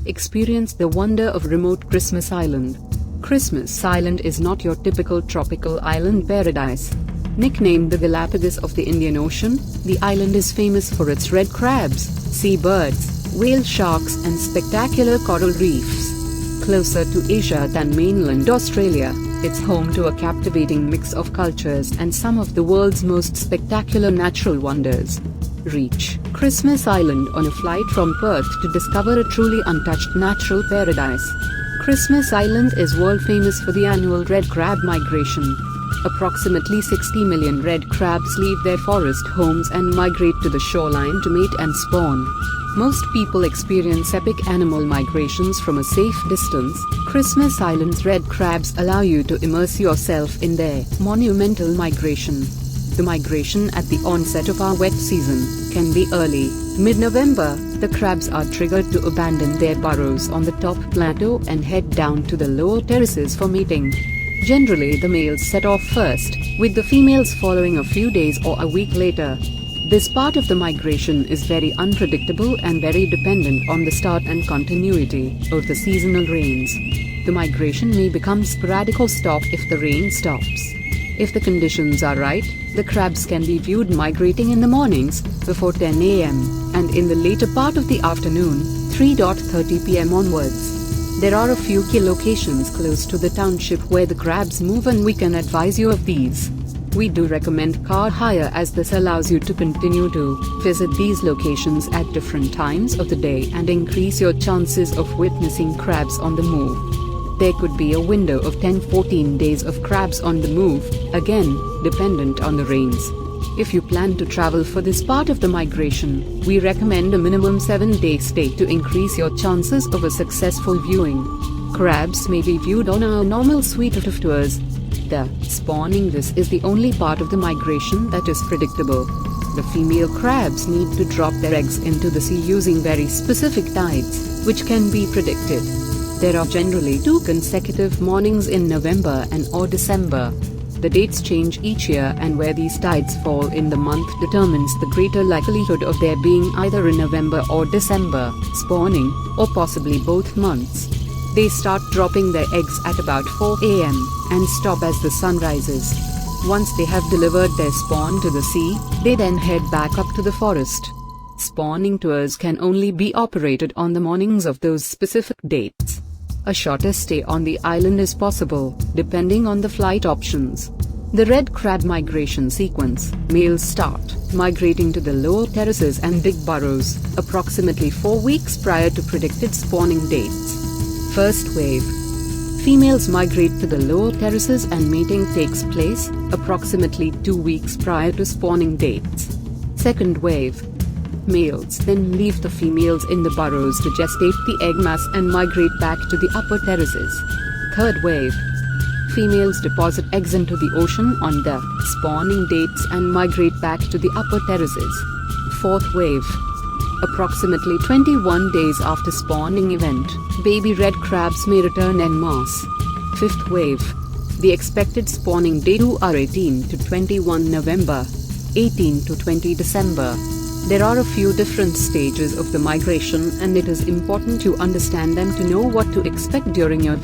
Experience the wonder of remote Christmas Island. Christmas Island is not your typical tropical island paradise. Nicknamed the Galapagos of the Indian Ocean, the island is famous for its red crabs, seabirds, whale sharks and spectacular coral reefs. Closer to Asia than mainland Australia, it's home to a captivating mix of cultures and some of the world's most spectacular natural wonders. Reach Christmas Island on a flight from Perth to discover a truly untouched natural paradise. Christmas Island is world famous for the annual red crab migration. Approximately 60 million red crabs leave their forest homes and migrate to the shoreline to mate and spawn. Most people experience epic animal migrations from a safe distance. Christmas Island's red crabs allow you to immerse yourself in their monumental migration. The migration at the onset of our wet season can be early, mid-November. The crabs are triggered to abandon their burrows on the top plateau and head down to the lower terraces for mating. Generally, the males set off first, with the females following a few days or a week later. This part of the migration is very unpredictable and very dependent on the start and continuity of the seasonal rains. The migration may become sporadic or stop if the rain stops. If the conditions are right, the crabs can be viewed migrating in the mornings, before 10 a.m., and in the later part of the afternoon, 3:30 p.m. onwards. There are a few key locations close to the township where the crabs move, and we can advise you of these. We do recommend car hire, as this allows you to continue to visit these locations at different times of the day and increase your chances of witnessing crabs on the move. There could be a window of 10-14 days of crabs on the move, again, dependent on the rains. If you plan to travel for this part of the migration, we recommend a minimum 7-day stay to increase your chances of a successful viewing. Crabs may be viewed on our normal suite of tours. The spawning This is the only part of the migration that is predictable. The female crabs need to drop their eggs into the sea using very specific tides, which can be predicted. There are generally 2 consecutive mornings in November and/or December. The dates change each year, and where these tides fall in the month determines the greater likelihood of there being either a November or December spawning, or possibly both months. They start dropping their eggs at about 4 a.m. and stop as the sun rises. Once they have delivered their spawn to the sea, they then head back up to the forest. Spawning tours can only be operated on the mornings of those specific dates. A shorter stay on the island is possible, depending on the flight options. The red crab migration sequence: males start migrating to the lower terraces and dig burrows approximately 4 weeks prior to predicted spawning dates. First wave. Females migrate to the lower terraces and mating takes place approximately 2 weeks prior to spawning dates. Second wave. Males then leave the females in the burrows to gestate the egg mass and migrate back to the upper terraces. Third wave. Females deposit eggs into the ocean on the spawning dates and migrate back to the upper terraces. Fourth wave. Approximately 21 days after spawning event, baby red crabs may return en masse. Fifth wave. The expected spawning dates are 18 to 21 November, 18 to 20 December. There are a few different stages of the migration, and it is important to understand them to know what to expect during your